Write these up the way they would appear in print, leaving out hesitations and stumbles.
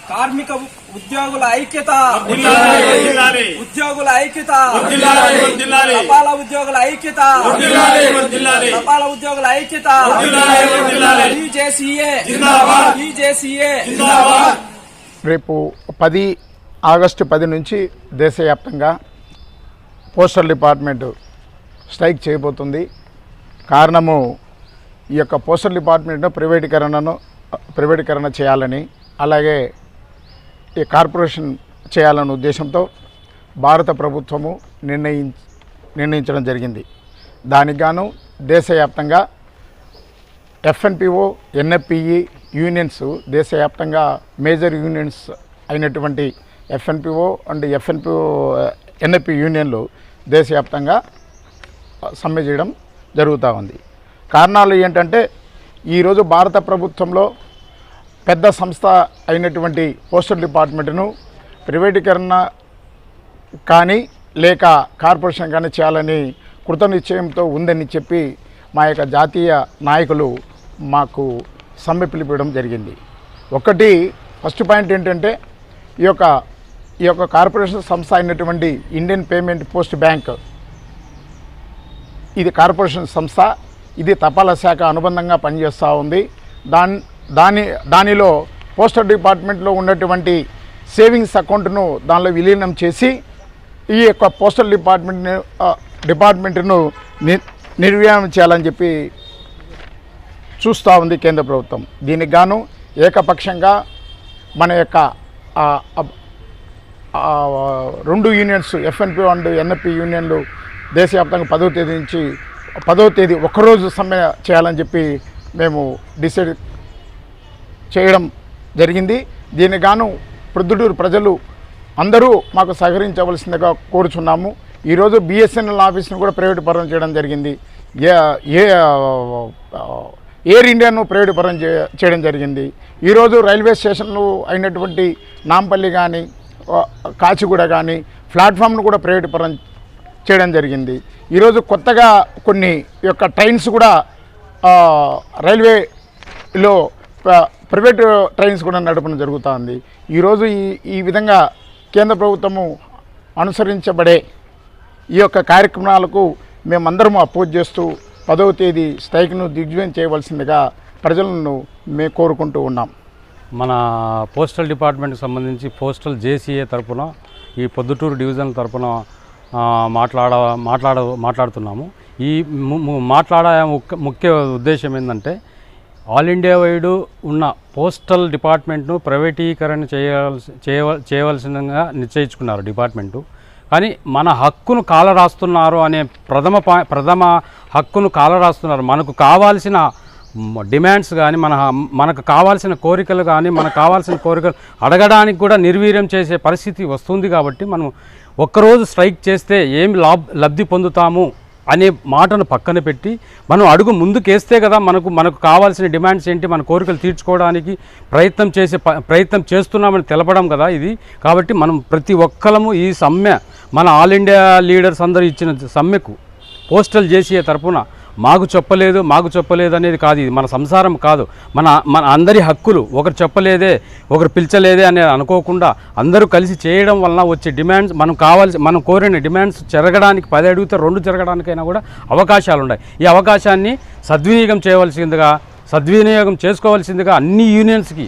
కార్మిక ఉద్యోగుల ఐక్యత, ఉద్యోగుల ఐక్యత, తపాలా ఉద్యోగుల ఐక్యత, తపాలా ఉద్యోగుల ఐక్యత, BJCA. రేపు 10 ఆగస్టు 10 నుంచి దేశవ్యాప్తంగా పోస్టల్ డిపార్ట్మెంట్ స్ట్రైక్ చేయబోతుంది. కారణము ఈ యొక్క పోస్టల్ డిపార్ట్మెంట్ను ప్రైవేటీకరణ చేయాలని, అలాగే ఈ కార్పొరేషన్ చేయాలనే ఉద్దేశంతో భారత ప్రభుత్వము నిర్ణయించడం జరిగింది. దానికి గాను దేశవ్యాప్తంగా FNPO, NFPE యూనియన్స్, దేశవ్యాప్తంగా మేజర్ యూనియన్స్ అయినటువంటి FNPO అండ్ NFP యూనియన్లు దేశవ్యాప్తంగా సమ్మె చేయడం జరుగుతూ ఉంది. కారణాలు ఏంటంటే, ఈరోజు భారత ప్రభుత్వంలో పెద్ద సంస్థ అయినటువంటి పోస్టల్ డిపార్ట్మెంట్ను ప్రైవేటీకరణ కానీ లేక కార్పొరేషన్ కానీ చేయాలని కృతనిశ్చయంతో ఉందని చెప్పి మా యొక్క జాతీయ నాయకులు మాకు సమ్మె పిలిపించడం జరిగింది. ఫస్ట్ పాయింట్ ఏంటంటే, ఈ యొక్క కార్పొరేషన్ సంస్థ అయినటువంటి ఇండియన్ పేమెంట్ పోస్ట్ బ్యాంక్, ఇది కార్పొరేషన్ సంస్థ, ఇది తపాలా శాఖ అనుబంధంగా పనిచేస్తూ ఉంది. దానిలో పోస్టల్ డిపార్ట్మెంట్లో ఉన్నటువంటి సేవింగ్స్ అకౌంట్ను దానిలో విలీనం చేసి ఈ యొక్క పోస్టల్ డిపార్ట్మెంట్ను నిర్వహణ చేయాలని చెప్పి చూస్తూ ఉంది కేంద్ర ప్రభుత్వం. దీనికి గాను ఏకపక్షంగా మన యొక్క 2 యూనియన్స్ FNPO అండ్ NFP యూనియన్లు దేశవ్యాప్తంగా 10వ తేదీ నుంచి 10వ తేదీ ఒక్కరోజు సమ్మె చేయాలని చెప్పి మేము డిసైడ్ చేయడం జరిగింది. దీనికి గాను ప్రొద్దుటూరు ప్రజలు అందరూ మాకు సహకరించవలసిందిగా కోరుచున్నాము. ఈరోజు BSNL ఆఫీస్ను కూడా ప్రైవేట్ పరం చేయడం జరిగింది. ఎయిర్ ఇండియాను ప్రైవేట్ పరం చేయడం జరిగింది. ఈరోజు రైల్వే స్టేషన్లు అయినటువంటి నాంపల్లి కానీ కాచిగూడ కానీ ప్లాట్ఫామ్ను కూడా ప్రైవేట్ పరం చేయడం జరిగింది. ఈరోజు కొత్తగా కొన్ని యొక్క ట్రైన్స్ కూడా రైల్వేలో ప్రైవేట్ ట్రైన్స్ కూడా నడపడం జరుగుతుంది. ఈరోజు ఈ విధంగా కేంద్ర ప్రభుత్వము అనుసరించబడే ఈ యొక్క కార్యక్రమాలకు మేమందరము అపోజ్ చేస్తూ 10వ తేదీ స్ట్రైక్ను దిగ్విజయం చేయవలసిందిగా ప్రజలను మేము కోరుకుంటూ ఉన్నాం. మన పోస్టల్ డిపార్ట్మెంట్కి సంబంధించి పోస్టల్ JCA తరపున ఈ పొద్దుటూరు డివిజన్ తరపున మాట్లాడుతున్నాము. ఈ మాట్లాడే ముఖ్య ఉద్దేశం ఏంటంటే, ఆల్ ఇండియా వైడ్ ఉన్న పోస్టల్ డిపార్ట్మెంట్ను ప్రైవేటీకరణ చేయవలసిందిగా నిశ్చయించుకున్నారు డిపార్ట్మెంటు. కానీ మన హక్కును కాలరాస్తున్నారు అనే ప్రథమ హక్కును కాలరాస్తున్నారు. మనకు కావాల్సిన డిమాండ్స్ కానీ మనకు కావాల్సిన కోరికలు కానీ మనకు కావాల్సిన కోరికలు అడగడానికి కూడా నిర్వీర్యం చేసే పరిస్థితి వస్తుంది. కాబట్టి మనం ఒక్కరోజు స్ట్రైక్ చేస్తే ఏం లబ్ధి పొందుతాము అనే మాటను పక్కన పెట్టి మనం అడుగు ముందుకేస్తే కదా మనకు కావాల్సిన డిమాండ్స్ ఏంటి, మన కోరికలు తీర్చుకోవడానికి ప్రయత్నం చేస్తున్నామని తెలపడం కదా ఇది. కాబట్టి మనం ప్రతి ఒక్కరము ఈ సమ్మె, మన ఆల్ ఇండియా లీడర్స్ అందరూ ఇచ్చిన సమ్మెకు పోస్టల్ JCA తరపున మాకు చెప్పలేదు అనేది కాదు. ఇది మన సంసారం కాదు, మన అందరి హక్కులు. ఒకరు చెప్పలేదే, ఒకరు పిలిచలేదే అనేది అనుకోకుండా అందరూ కలిసి చేయడం వలన వచ్చే డిమాండ్స్ మనం కోరిన డిమాండ్స్ జరగడానికి 10 అడిగితే 2 జరగడానికైనా కూడా అవకాశాలు ఉన్నాయి. ఈ అవకాశాన్ని సద్వినియోగం చేసుకోవాల్సిందిగా అన్ని యూనియన్స్కి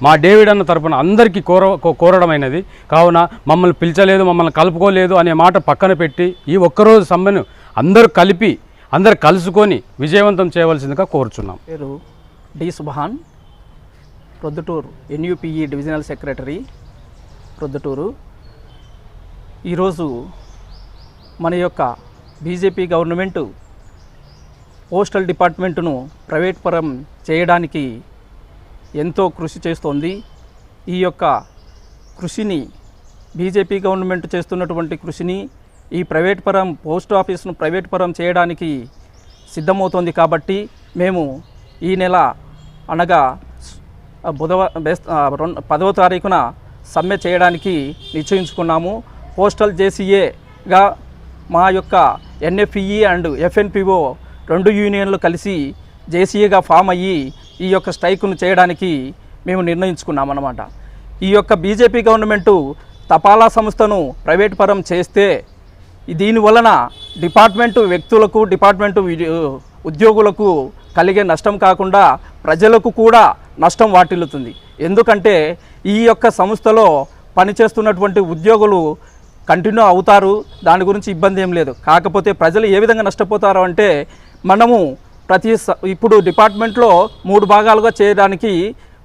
మా డేవిడ్ అన్న తరపున అందరికీ కోరడమైనది. కావున మమ్మల్ని పిలిచలేదు, మమ్మల్ని కలుపుకోలేదు అనే మాట పక్కన పెట్టి ఈ ఒక్కరోజు సమ్మెను అందరు కలుసుకొని విజయవంతం చేయవలసిందిగా కోరుచున్నాం. పేరు D Subhan, Proddatur NUPE divisional secretary Proddatur. ఈరోజు మన యొక్క బీజేపీ గవర్నమెంటు పోస్టల్ డిపార్ట్మెంటును ప్రైవేట్ పరం చేయడానికి ఎంతో కృషి చేస్తోంది. ఈ యొక్క కృషిని, బీజేపీ గవర్నమెంట్ చేస్తున్నటువంటి కృషిని ఈ ప్రైవేట్ పరం పోస్ట్ ఆఫీస్ను ప్రైవేట్ పరం చేయడానికి సిద్ధమవుతోంది. కాబట్టి మేము ఈ నెల అనగా 10వ తారీఖున సమ్మె చేయడానికి నిశ్చయించుకున్నాము. పోస్టల్ JCAగా మా యొక్క NFPE అండ్ FNPO 2 యూనియన్లు కలిసి JCAగా ఫామ్ అయ్యి ఈ యొక్క స్ట్రైక్ను చేయడానికి మేము నిర్ణయించుకున్నామన్నమాట. ఈ యొక్క బీజేపీ గవర్నమెంటు తపాలా సంస్థను ప్రైవేట్ పరం చేస్తే దీని వలన డిపార్ట్మెంటు వ్యక్తులకు డిపార్ట్మెంటు ఉద్యోగులకు కలిగే నష్టం కాకుండా ప్రజలకు కూడా నష్టం వాటిల్లుతుంది. ఎందుకంటే ఈ యొక్క సంస్థలో పనిచేస్తున్నటువంటి ఉద్యోగులు కంటిన్యూ అవుతారు, దాని గురించి ఇబ్బంది ఏం లేదు. కాకపోతే ప్రజలు ఏ విధంగా నష్టపోతారు అంటే మనము ఇప్పుడు డిపార్ట్మెంట్లో 3 భాగాలుగా చేయడానికి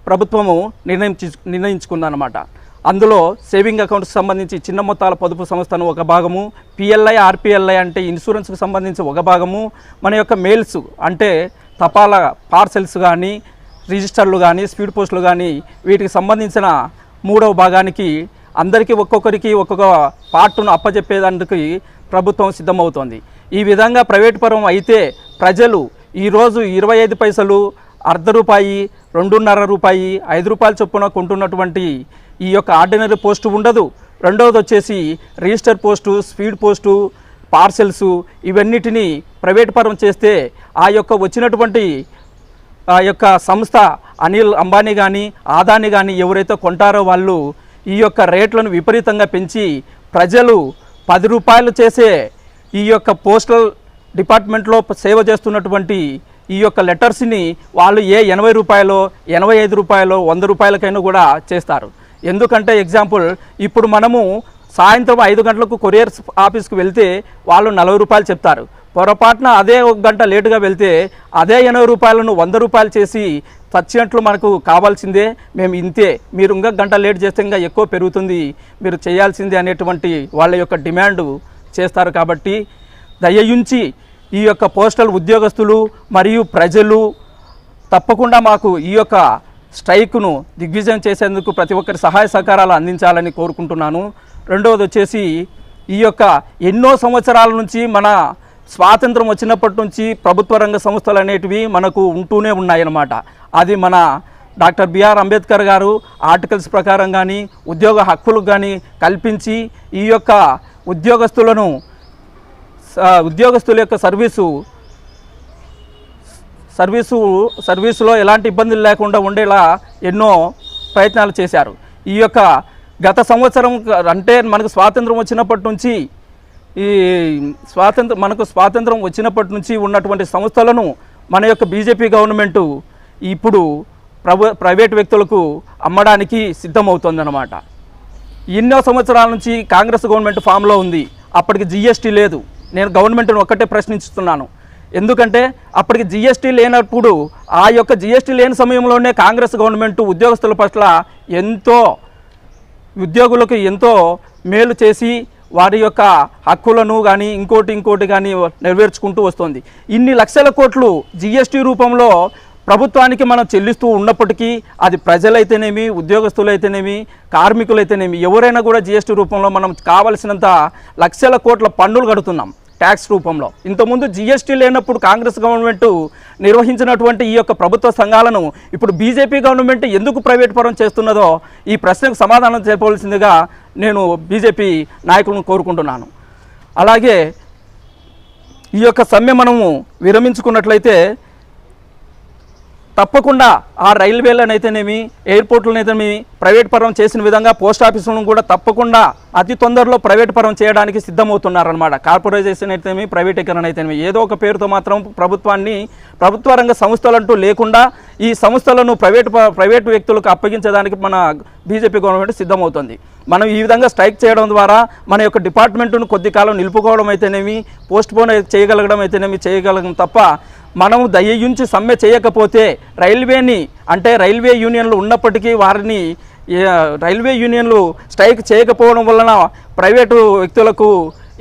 ప్రభుత్వము నిర్ణయించుకుందన్నమాట. అందులో సేవింగ్ అకౌంట్స్కి సంబంధించి చిన్న మొత్తాల పొదుపు సంస్థను ఒక భాగము, పిఎల్ఐ ఆర్పిఎల్ఐ అంటే ఇన్సూరెన్స్కి సంబంధించి ఒక భాగము, మన యొక్క మెయిల్స్ అంటే తపాలా పార్సెల్స్ కానీ రిజిస్టర్లు కానీ స్పీడ్ పోస్టులు కానీ వీటికి సంబంధించిన 3వ భాగానికి అందరికీ ఒక్కొక్కరికి ఒక్కొక్క పార్టును అప్పచెప్పేదానికి ప్రభుత్వం సిద్ధమవుతోంది. ఈ విధంగా ప్రైవేట్ పరం అయితే ప్రజలు ఈరోజు 25 పైసలు, ₹1.5, ₹2.5, ₹5 చొప్పున కొంటున్నటువంటి ఈ యొక్క ఆర్డినరీ పోస్టు ఉండదు. రెండవది వచ్చేసి register post, speed post, parcels ఇవన్నిటినీ ప్రైవేట్ పరం చేస్తే ఆ యొక్క వచ్చినటువంటి ఆ యొక్క సంస్థ అనిల్ అంబానీ కానీ ఆదాని కానీ ఎవరైతే కొంటారో వాళ్ళు ఈ యొక్క రేట్లను విపరీతంగా పెంచి ప్రజలు ₹10 చేసే ఈ యొక్క పోస్టల్ డిపార్ట్మెంట్లో సేవ చేస్తున్నటువంటి ఈ యొక్క లెటర్స్ని వాళ్ళు ₹80, ₹85, ₹100కైనా కూడా చేస్తారు. ఎందుకంటే ఎగ్జాంపుల్ ఇప్పుడు మనము సాయంత్రం 5 గంటలకు కొరియర్ ఆఫీస్కి వెళ్తే వాళ్ళు ₹40 చెప్తారు. పొరపాటున అదే 1 గంట లేటుగా వెళ్తే అదే ₹80ను ₹100 చేసి చచ్చినట్లు మనకు కావాల్సిందే, మేము ఇంతే, మీరు ఇంకా గంట లేట్ చేస్తే ఇంకా ఎక్కువ పెరుగుతుంది, మీరు చేయాల్సిందే అనేటువంటి వాళ్ళ యొక్క డిమాండ్ చేస్తారు. కాబట్టి దయయుంచి ఈ యొక్క పోస్టల్ ఉద్యోగస్తులు మరియు ప్రజలు తప్పకుండా మాకు ఈ యొక్క స్ట్రైక్ను దిగ్విజయం చేసేందుకు ప్రతి ఒక్కరి సహాయ సహకారాలు అందించాలని కోరుకుంటున్నాను. రెండవది వచ్చేసి ఈ యొక్క ఎన్నో సంవత్సరాల నుంచి మన స్వాతంత్రం వచ్చినప్పటి నుంచి ప్రభుత్వ రంగ సంస్థలు అనేటివి మనకు ఉంటూనే ఉన్నాయన్నమాట. అది మన డాక్టర్ బిఆర్ అంబేద్కర్ గారు ఆర్టికల్స్ ప్రకారం కానీ ఉద్యోగ హక్కులకు కానీ కల్పించి ఈ యొక్క ఉద్యోగస్తుల యొక్క సర్వీసులో ఎలాంటి ఇబ్బందులు లేకుండా ఉండేలా ఎన్నో ప్రయత్నాలు చేశారు. ఈ యొక్క గత సంవత్సరం అంటే మనకు స్వాతంత్రం వచ్చినప్పటి నుంచి స్వాతంత్రం వచ్చినప్పటి నుంచి ఉన్నటువంటి సంస్థలను మన యొక్క బీజేపీ గవర్నమెంటు ఇప్పుడు ప్రైవేట్ వ్యక్తులకు అమ్మడానికి సిద్ధమవుతోందన్నమాట. ఎన్నో సంవత్సరాల నుంచి కాంగ్రెస్ గవర్నమెంట్ ఫామ్లో ఉంది, అప్పటికి జిఎస్టీ లేదు. నేను గవర్నమెంట్ను ఒక్కటే ప్రశ్నిస్తున్నాను, ఎందుకంటే అప్పటికి జిఎస్టీ లేనప్పుడు ఆ యొక్క జిఎస్టీ లేని సమయంలోనే కాంగ్రెస్ గవర్నమెంట్ ఉద్యోగస్తుల పట్ల ఉద్యోగులకు ఎంతో మేలు చేసి వారి యొక్క హక్కులను కానీ ఇంకోటి కానీ నెరవేర్చుకుంటూ వస్తుంది. ఇన్ని లక్షల కోట్లు జిఎస్టీ రూపంలో ప్రభుత్వానికి మనం చెల్లిస్తూ ఉన్నప్పటికీ అది ప్రజలైతేనేమి, ఉద్యోగస్తులైతేనేమి, కార్మికులైతేనేమి ఎవరైనా కూడా జిఎస్టీ రూపంలో మనం కావలసినంత లక్షల కోట్ల పన్నులు కడుతున్నాం ట్యాక్స్ రూపంలో. ఇంతకుముందు జిఎస్టీ లేనప్పుడు కాంగ్రెస్ గవర్నమెంట్ నిర్వహించినటువంటి ఈ యొక్క ప్రభుత్వ సంఘాలను ఇప్పుడు బీజేపీ గవర్నమెంట్ ఎందుకు ప్రైవేట్ పరం చేస్తున్నదో ఈ ప్రశ్నకు సమాధానం చెప్పవలసిందిగా నేను బీజేపీ నాయకులను కోరుకుంటున్నాను. అలాగే ఈ యొక్క సమ్మె మనము విరమించుకున్నట్లయితే తప్పకుండా ఆ రైల్వేలనైతేనేమి, ఎయిర్పోర్ట్లనైతేనేమి ప్రైవేట్ పరం చేసిన విధంగా పోస్ట్ ఆఫీసులను కూడా తప్పకుండా అతి తొందరలో ప్రైవేట్ పరం చేయడానికి సిద్ధమవుతున్నారన్నమాట. కార్పొరేషన్ అయితేనేమి, ప్రైవేటీకరణ అయితేనేమి ఏదో ఒక పేరుతో మాత్రం ప్రభుత్వ రంగ సంస్థలంటూ లేకుండా ఈ సంస్థలను ప్రైవేట్ వ్యక్తులకు అప్పగించడానికి మన బీజేపీ గవర్నమెంట్ సిద్ధమవుతుంది. మనం ఈ విధంగా స్ట్రైక్ చేయడం ద్వారా మన యొక్క డిపార్ట్మెంట్ను కొద్ది కాలం నిలుపుకోవడం అయితేనేమి, పోస్ట్పోన్ చేయగలగడం అయితేనేమి చేయగలగడం తప్ప మనము దయయుంచి సమ్మె చేయకపోతే రైల్వే యూనియన్లు ఉన్నప్పటికీ వారిని రైల్వే యూనియన్లు స్ట్రైక్ చేయకపోవడం వలన ప్రైవేటు వ్యక్తులకు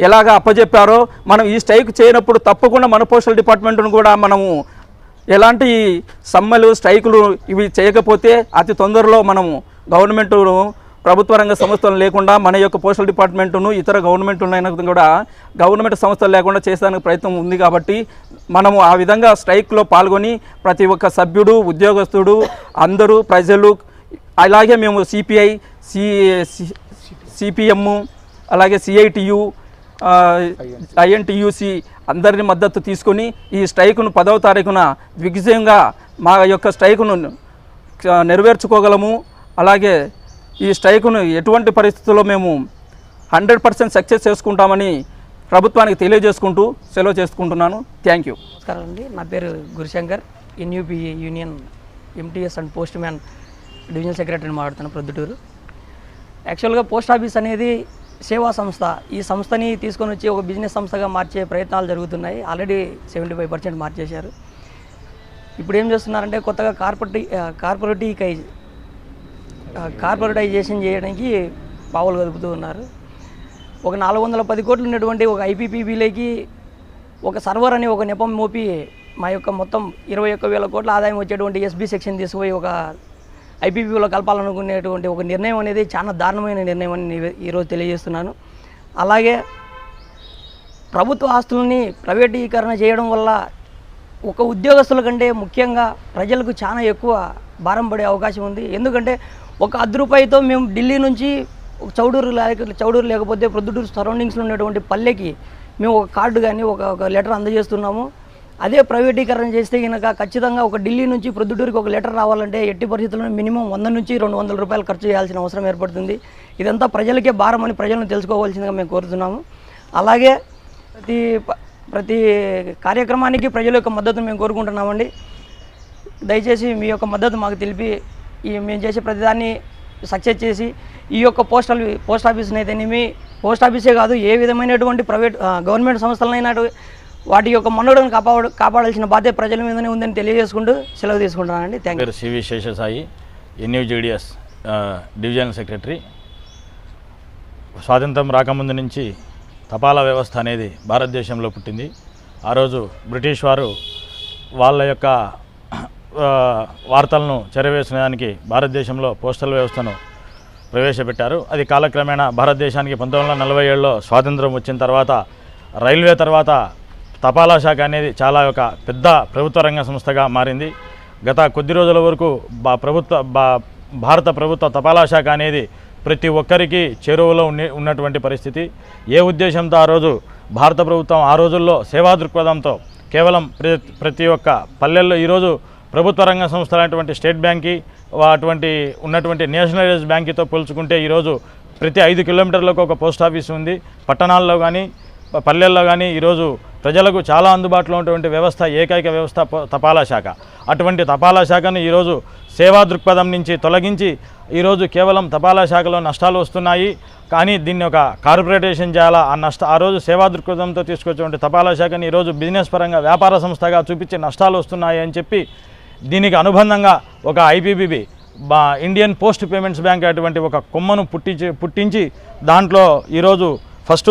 ఎలాగా అప్పజెప్పారో మనం ఈ స్ట్రైక్ చేయనప్పుడు తప్పకుండా మన పోస్టల్ డిపార్ట్మెంట్ను కూడా మనము ఎలాంటి సమ్మెలు స్ట్రైకులు ఇవి చేయకపోతే అతి తొందరలో మనము గవర్నమెంటును ప్రభుత్వ రంగ సంస్థలు లేకుండా మన యొక్క పోస్టల్ డిపార్ట్మెంటును ఇతర గవర్నమెంట్లైనా కూడా గవర్నమెంట్ సంస్థలు లేకుండా చేసేందుకు ప్రయత్నం ఉంది. కాబట్టి మనము ఆ విధంగా స్ట్రైక్లో పాల్గొని ప్రతి ఒక్క సభ్యుడు, ఉద్యోగస్తుడు, అందరూ ప్రజలు, అలాగే మేము సిపిఐ, సిపిఎం, అలాగే సిఐటియు, ఐఎన్టీయూసి అందరిని మద్దతు తీసుకొని ఈ స్ట్రైకును 10వ తారీఖున దిగ్విజయంగా మా యొక్క స్ట్రైకును నెరవేర్చుకోగలము. అలాగే ఈ స్ట్రైకును ఎటువంటి పరిస్థితుల్లో మేము 100% సక్సెస్ చేసుకుంటామని ప్రభుత్వానికి తెలియజేసుకుంటూ సెలవు చేసుకుంటున్నాను. Thank you. నమస్కారం అండి. నా పేరు Gurushankar, NUP union MTS and postman divisional సెక్రటరీని మాట్లాడుతున్నాను, ప్రొద్దుటూరు. యాక్చువల్గా పోస్ట్ ఆఫీస్ అనేది సేవా సంస్థ. ఈ సంస్థని తీసుకొని వచ్చి ఒక బిజినెస్ సంస్థగా మార్చే ప్రయత్నాలు జరుగుతున్నాయి. ఆల్రెడీ 75% మార్చేశారు. ఇప్పుడు ఏం చేస్తున్నారంటే కొత్తగా కార్పొరేటైజేషన్ చేయడానికి పావులు కలుపుతూ ఉన్నారు. ఒక 410 కోట్లు ఉన్నటువంటి ఒక ఐపీపీబీలోకి ఒక సర్వర్ అని ఒక నెపం మోపి మా యొక్క మొత్తం 21,000 కోట్ల ఆదాయం వచ్చేటువంటి ఎస్బీ సెక్షన్ తీసుకుపోయి ఒక ఐపీపీలో కలపాలనుకునేటువంటి ఒక నిర్ణయం అనేది చాలా దారుణమైన నిర్ణయం అని ఈరోజు తెలియజేస్తున్నాను. అలాగే ప్రభుత్వ ఆస్తులని ప్రైవేటీకరణ చేయడం వల్ల ఒక ఉద్యోగస్తుల కంటే ముఖ్యంగా ప్రజలకు చాలా ఎక్కువ భారం పడే అవకాశం ఉంది. ఎందుకంటే ఒక ₹10 మేము ఢిల్లీ నుంచి చౌడూరు లేకపోతే ప్రొద్దుటూరు సరౌండింగ్స్లో ఉన్నటువంటి పల్లెకి మేము ఒక కార్డు కానీ ఒక లెటర్ అందజేస్తున్నాము. అదే ప్రైవేటీకరణ చేస్తే కనుక ఖచ్చితంగా ఒక ఢిల్లీ నుంచి ప్రొద్దుటూరుకి ఒక లెటర్ రావాలంటే ఎట్టి పరిస్థితుల్లో మినిమం 100 నుంచి 200 రూపాయలు ఖర్చు చేయాల్సిన అవసరం ఏర్పడుతుంది. ఇదంతా ప్రజలకే భారం అని ప్రజలను తెలుసుకోవాల్సిందిగా మేము కోరుతున్నాము. అలాగే ప్రతి కార్యక్రమానికి ప్రజల యొక్క మద్దతు మేము కోరుకుంటున్నామండి. దయచేసి మీ యొక్క మద్దతు మాకు తెలిపి మేము చేసే ప్రతిదాన్ని సక్సెస్ చేసి ఈ యొక్క పోస్ట్ ఆఫీస్ని అయితేనేమి, పోస్ట్ ఆఫీసే కాదు ఏ విధమైనటువంటి ప్రైవేట్ గవర్నమెంట్ సంస్థలైనా వాటి యొక్క మనుగడను కాపాడాల్సిన బాధ్యత ప్రజల మీదనే ఉందని తెలియజేసుకుంటూ సెలవు తీసుకుంటున్నానండి. Thank you. CV Seshasai, NUGDS divisional secretary. స్వాతంత్రం రాకముందు నుంచి తపాలా వ్యవస్థ అనేది భారతదేశంలో పుట్టింది. ఆ రోజు బ్రిటిష్ వారు వాళ్ళ యొక్క వార్తలను చెరవేసడానికి భారతదేశంలో పోస్టల్ వ్యవస్థను ప్రవేశపెట్టారు. అది కాలక్రమేణా భారతదేశానికి 1947లో స్వాతంత్రం వచ్చిన తర్వాత రైల్వే తర్వాత తపాలా శాఖ అనేది చాలా ఒక పెద్ద ప్రభుత్వ రంగ సంస్థగా మారింది. గత కొద్ది రోజుల వరకు భారత ప్రభుత్వ తపాలా శాఖ అనేది ప్రతి ఒక్కరికి చేరువలో ఉన్నటువంటి పరిస్థితి. ఏ ఉద్దేశంతో ఆ రోజు భారత ప్రభుత్వం ఆ రోజుల్లో సేవా దృక్పథంతో కేవలం ప్రతి ఒక్క పల్లెల్లో ఈరోజు ప్రభుత్వ రంగ సంస్థలైనటువంటి స్టేట్ బ్యాంకి అటువంటి ఉన్నటువంటి నేషనలైజ్డ్ బ్యాంకుతో పోల్చుకుంటే ఈరోజు ప్రతి 5 కిలోమీటర్లకు ఒక పోస్ట్ ఆఫీస్ ఉంది. పట్టణాల్లో కానీ పల్లెల్లో కానీ ఈరోజు ప్రజలకు చాలా అందుబాటులో ఉన్నటువంటి వ్యవస్థ ఏకైక వ్యవస్థ తపాలా శాఖ. అటువంటి తపాలా శాఖను ఈరోజు సేవా దృక్పథం నుంచి తొలగించి ఈరోజు కేవలం తపాలా శాఖలో నష్టాలు వస్తున్నాయి, కానీ దీన్ని ఒక కార్పొరేటేషన్ చేయాలా, ఆ రోజు సేవా దృక్పథంతో తీసుకొచ్చేటువంటి తపాలా శాఖని ఈరోజు బిజినెస్ పరంగా వ్యాపార సంస్థగా చూపించి నష్టాలు వస్తున్నాయి అని చెప్పి దీనికి అనుబంధంగా ఒక IPBB Indian post payments bank అటువంటి ఒక కొమ్మను పుట్టించి దాంట్లో ఈరోజు ఫస్ట్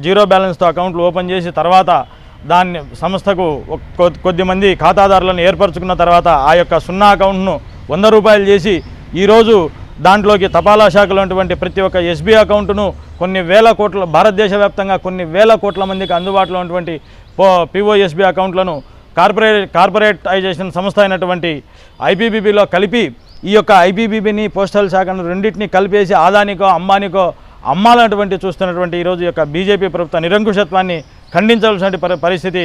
0 బ్యాలెన్స్తో అకౌంట్లు ఓపెన్ చేసి తర్వాత దాన్ని సంస్థకు కొద్దిమంది ఖాతాదారులను ఏర్పరచుకున్న తర్వాత ఆ యొక్క 0 అకౌంట్ను 100 రూపాయలు చేసి ఈరోజు దాంట్లోకి తపాలా శాఖలో ఉన్నటువంటి ప్రతి ఒక్క ఎస్బీ అకౌంటును కొన్ని వేల కోట్ల భారతదేశ వ్యాప్తంగా కొన్ని వేల కోట్ల మందికి అందుబాటులో ఉన్నటువంటి పిఓఎస్బీ అకౌంట్లను కార్పొరేటైజేషన్ సంస్థ అయినటువంటి ఐపీబీబీలో కలిపి ఈ యొక్క ఐపీబీబీని పోస్టల్ శాఖను రెండింటినీ కలిపేసి ఆదానికో అంబానీకో అమ్మాలన్నటువంటి చూస్తున్నటువంటి ఈరోజు యొక్క బీజేపీ ప్రభుత్వ నిరంకుశత్వాన్ని ఖండించాల్సిన పరిస్థితి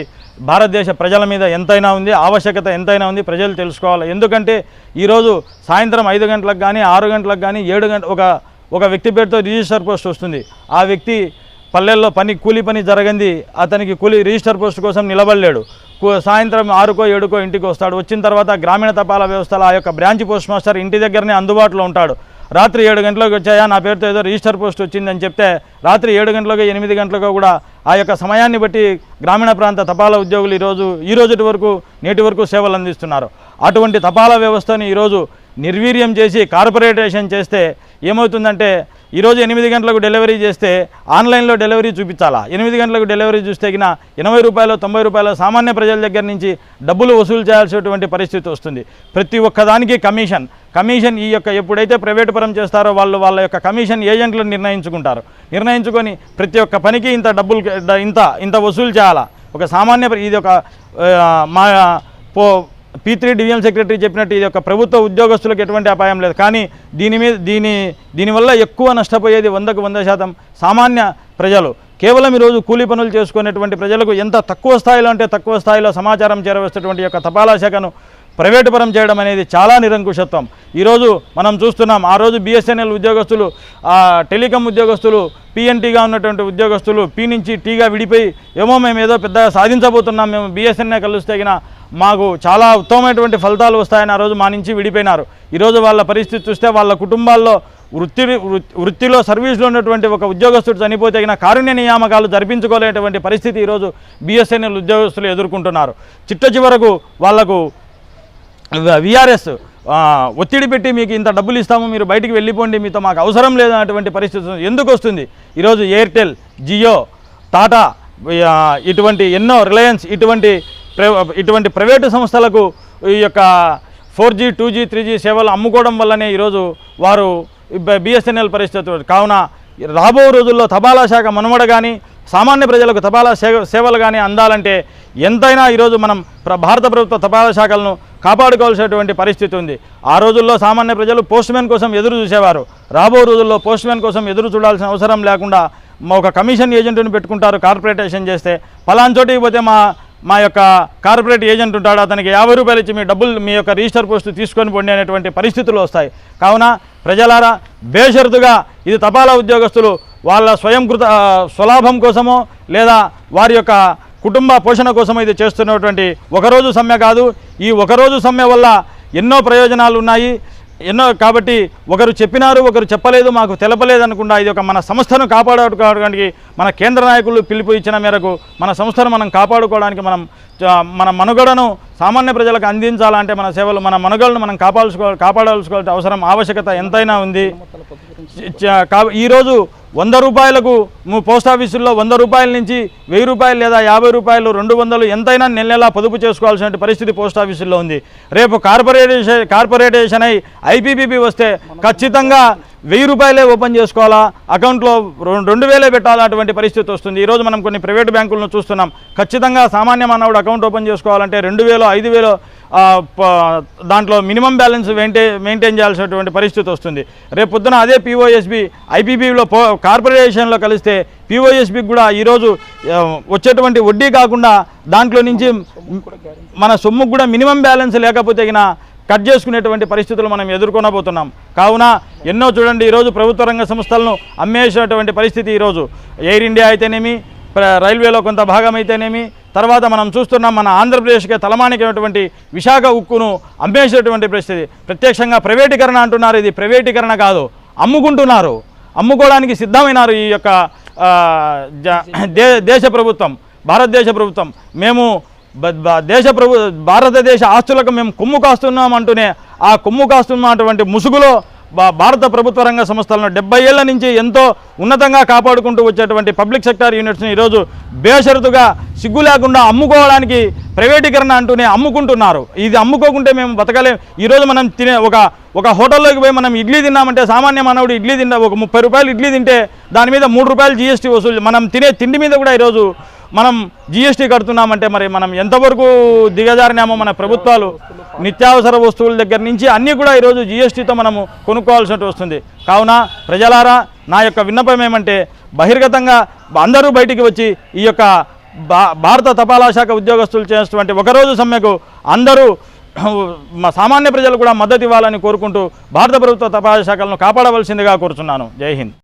భారతదేశ ప్రజల మీద ఎంతైనా ఉంది, ఆవశ్యకత ఎంతైనా ఉంది. ప్రజలు తెలుసుకోవాలి. ఎందుకంటే ఈరోజు సాయంత్రం 5 గంటలకు కానీ 6 గంటలకు కానీ 7 గంటల ఒక వ్యక్తి పేరుతో రిజిస్టర్ పోస్ట్ వస్తుంది. ఆ వ్యక్తి పల్లెల్లో కూలీ పని జరగంది, అతనికి రిజిస్టర్ పోస్ట్ కోసం నిలబడలేడు. సాయంత్రం 6కో 7కో ఇంటికి వస్తాడు. వచ్చిన తర్వాత గ్రామీణ తపాలా వ్యవస్థలో ఆ యొక్క బ్రాంచ్ పోస్ట్ మాస్టర్ ఇంటి దగ్గరనే అందుబాటులో ఉంటాడు. రాత్రి 7 గంటలకు వచ్చాయా నా పేరుతో ఏదో రిజిస్టర్ పోస్ట్ వచ్చిందని చెప్తే రాత్రి 7 గంటలకు 8 గంటలకు కూడా ఆ యొక్క సమయాన్ని బట్టి గ్రామీణ ప్రాంత తపాలా ఉద్యోగులు ఈ రోజు వరకు నేటి వరకు సేవలు అందిస్తున్నారు. అటువంటి తపాలా వ్యవస్థను ఈరోజు నిర్వీర్యం చేసి కార్పొరేటేషన్ చేస్తే ఏమవుతుందంటే ఈరోజు 8 గంటలకు డెలివరీ చేస్తే ఆన్లైన్లో డెలివరీ చూపించాలా. 8 గంటలకు డెలివరీ చూస్తే కినా 80 రూపాయలు 90 రూపాయలు సామాన్య ప్రజల దగ్గర నుంచి డబ్బులు వసూలు చేయాల్సినటువంటి పరిస్థితి వస్తుంది. ప్రతి ఒక్కదానికి కమిషన్ ఈ యొక్క ఎప్పుడైతే ప్రైవేటు పరం చేస్తారో వాళ్ళ యొక్క కమిషన్ ఏజెంట్లు నిర్ణయించుకొని ప్రతి ఒక్క పనికి ఇంత డబ్బులు ఇంత వసూలు చేయాలా. ఒక సామాన్య ఇది ఒక మా P3 డివిజనల్ సెక్రటరీ చెప్పినట్టు ఇది ఒక ప్రభుత్వ ఉద్యోగస్తులకు ఎటువంటి అపాయం లేదు, కానీ దీనివల్ల ఎక్కువ నష్టపోయేది 100% సామాన్య ప్రజలు. కేవలం ఈరోజు కూలీ పనులు చేసుకునేటువంటి ప్రజలకు ఎంత తక్కువ స్థాయిలో అంటే తక్కువ స్థాయిలో సమాచారం చేరవేసేటువంటి యొక్క తపాలా శాఖను ప్రైవేటు పరం చేయడం అనేది చాలా నిరంకుశత్వం. ఈరోజు మనం చూస్తున్నాం, ఆ రోజు బిఎస్ఎన్ఎల్ ఉద్యోగస్తులు, టెలికాం ఉద్యోగస్తులు, పిఎన్టీగా ఉన్నటువంటి ఉద్యోగస్తులు పి నుంచి టీగా విడిపోయి ఏమో మేము ఏదో పెద్దగా సాధించబోతున్నాం, మేము బిఎస్ఎన్ఎల్ కలిస్తే మాకు చాలా ఉత్తమమైనటువంటి ఫలితాలు వస్తాయని ఆ రోజు మా నుంచి విడిపోయినారు. ఈరోజు వాళ్ళ పరిస్థితి చూస్తే వాళ్ళ కుటుంబాల్లో వృత్తిలో సర్వీస్లో ఉన్నటువంటి ఒక ఉద్యోగస్తుడు చనిపోతే కారుణ్య నియామకాలు జరిపించుకోలేటువంటి పరిస్థితి ఈరోజు బిఎస్ఎన్ఎల్ ఉద్యోగస్తులు ఎదుర్కొంటున్నారు. చిట్ట చివరకు వాళ్లకు విఆర్ఎస్ ఒత్తిడి పెట్టి మీకు ఇంత డబ్బులు ఇస్తాము, మీరు బయటికి వెళ్ళిపోండి, మీతో మాకు అవసరం లేదు అన్నటువంటి పరిస్థితి ఎందుకు వస్తుంది? ఈరోజు ఎయిర్టెల్, జియో, టాటా, ఇటువంటి ఎన్నో, రిలయన్స్, ఇటువంటి ప్రైవేటు సంస్థలకు ఈ యొక్క 4G, 2G, 3G సేవలు అమ్ముకోవడం వల్లనే ఈరోజు వారు బిఎస్ఎన్ఎల్ పరిస్థితి. కావున రాబో రోజుల్లో తపాలా శాఖ మనుమడ కానీ, సామాన్య ప్రజలకు తపాలా సేవలు కానీ అందాలంటే ఎంతైనా ఈరోజు మనం భారత ప్రభుత్వ తపాలా శాఖలను కాపాడుకోవాల్సినటువంటి పరిస్థితి ఉంది. ఆ రోజుల్లో సామాన్య ప్రజలు పోస్ట్మెన్ కోసం ఎదురు చూసేవారు. రాబో రోజుల్లో పోస్ట్మెన్ కోసం ఎదురు చూడాల్సిన అవసరం లేకుండా ఒక కమిషన్ ఏజెంట్ని పెట్టుకుంటారు. కార్పొరేటేషన్ చేస్తే పలానా చోటికి పోతే మా యొక్క కార్పొరేట్ ఏజెంట్ ఉంటాడు, అతనికి 50 రూపాయలు ఇచ్చి మీ డబ్బులు, మీ యొక్క రిజిస్టర్ పోస్టు తీసుకొని పొండి అనేటువంటి పరిస్థితులు వస్తాయి. కావున ప్రజలారా, బేషరతుగా ఇది తపాలా ఉద్యోగస్తులు వాళ్ళ స్వలాభం కోసమో లేదా వారి యొక్క కుటుంబ పోషణ కోసమో ఇది చేస్తున్నటువంటి ఒకరోజు సమ్మె కాదు. ఈ ఒకరోజు సమ్మె వల్ల ఎన్నో ప్రయోజనాలు ఉన్నాయి. కాబట్టి ఒకరు చెప్పినారు, ఒకరు చెప్పలేదు, మాకు తెలపలేదు అనుకుండా ఇది ఒక మన సంస్థను కాపాడుకోవడానికి మన కేంద్ర నాయకులు పిలుపు ఇచ్చిన మేరకు మన సంస్థను మనం కాపాడుకోవడానికి మన మనుగడను సామాన్య ప్రజలకు అందించాలంటే మన సేవలు, మన మనుగడను మనం కాపాడాల్సిన అవసరం, ఆవశ్యకత ఎంతైనా ఉంది. ఈరోజు 100 రూపాయలకు పోస్ట్ ఆఫీసుల్లో 100 రూపాయల నుంచి 1000 రూపాయలు లేదా 50 రూపాయలు, 200 ఎంతైనా నెల పొదుపు చేసుకోవాల్సిన పరిస్థితి పోస్ట్ ఆఫీసుల్లో ఉంది. రేపు కార్పొరేటేషన్ అయి ఐపీపీబీ వస్తే ఖచ్చితంగా 1000 రూపాయలే ఓపెన్ చేసుకోవాలా, అకౌంట్లో 2000 పెట్టాలా అటువంటి పరిస్థితి వస్తుంది. ఈరోజు మనం కొన్ని ప్రైవేటు బ్యాంకులను చూస్తున్నాం. ఖచ్చితంగా సామాన్య మానవుడు అకౌంట్ ఓపెన్ చేసుకోవాలంటే 2000, 5000 దాంట్లో మినిమం బ్యాలెన్స్ మెయింటైన్ చేయాల్సినటువంటి పరిస్థితి వస్తుంది. రేపు పొద్దున అదే పిఓఎస్బి ఐపీబీలో కార్పొరేషన్లో కలిస్తే పిఓఎస్బికి కూడా ఈరోజు వచ్చేటువంటి వడ్డీ కాకుండా దాంట్లో నుంచి మన సొమ్ముకు కూడా మినిమం బ్యాలెన్స్ లేకపోతే కట్ చేసుకునేటువంటి పరిస్థితులు మనం ఎదుర్కొనబోతున్నాం. కావున ఎన్నో చూడండి, ఈరోజు ప్రభుత్వ రంగ సంస్థలను అమ్మేసినటువంటి పరిస్థితి. ఈరోజు ఎయిర్ ఇండియా అయితేనేమి, రైల్వేలో కొంత భాగం అయితేనేమి, తర్వాత మనం చూస్తున్నాం మన ఆంధ్రప్రదేశ్కే తలమానికైనటువంటి విశాఖ ఉక్కును అమ్మేసేటువంటి పరిస్థితి. ప్రత్యక్షంగా ప్రైవేటీకరణ అంటున్నారు, ఇది ప్రైవేటీకరణ కాదు, అమ్ముకుంటున్నారు, అమ్ముకోవడానికి సిద్ధమైనారు ఈ యొక్క దేశ ప్రభుత్వం, భారతదేశ ప్రభుత్వం. మేము భారతదేశ ఆస్తులకు మేము కొమ్ము కాస్తున్నాం అంటూనే ఆ కొమ్ము కాస్తున్నటువంటి ముసుగులో భారత ప్రభుత్వ రంగ సంస్థలను 70 ఏళ్ల నుంచి ఎంతో ఉన్నతంగా కాపాడుకుంటూ వచ్చేటువంటి పబ్లిక్ సెక్టార్ యూనిట్స్ని ఈరోజు బేషరతుగా సిగ్గు లేకుండా అమ్ముకోవడానికి ప్రైవేటీకరణ అంటూనే అమ్ముకుంటున్నారు. ఇది అమ్ముకోకుంటే మేము బతకలేం. ఈరోజు మనం తినే ఒక హోటల్లోకి పోయి మనం ఇడ్లీ తిన్నామంటే సామాన్య మానవుడు ఇడ్లీ తింటే ఒక 30 రూపాయలు ఇడ్లీ తింటే దాని మీద 3 రూపాయలు జీఎస్టీ వసూలు. మనం తినే తిండి మీద కూడా ఈరోజు మనం జీఎస్టీ కడుతున్నామంటే మరి మనం ఎంతవరకు దిగజారినామో. మన ప్రభుత్వాలు నిత్యావసర వస్తువుల దగ్గర నుంచి అన్నీ కూడా ఈరోజు జీఎస్టీతో మనము కొనుక్కోవాల్సి వస్తుంది. కావున ప్రజలారా, నా యొక్క విన్నపం ఏమంటే బహిర్గతంగా అందరూ బయటికి వచ్చి ఈ యొక్క భారత తపాలా శాఖ ఉద్యోగస్తులు చేసినటువంటి ఒకరోజు సమ్మెకు అందరూ సామాన్య ప్రజలు కూడా మద్దతు ఇవ్వాలని కోరుకుంటూ భారత ప్రభుత్వ తపాలా శాఖలను కాపాడవలసిందిగా కోరుతున్నాను. జై హింద్.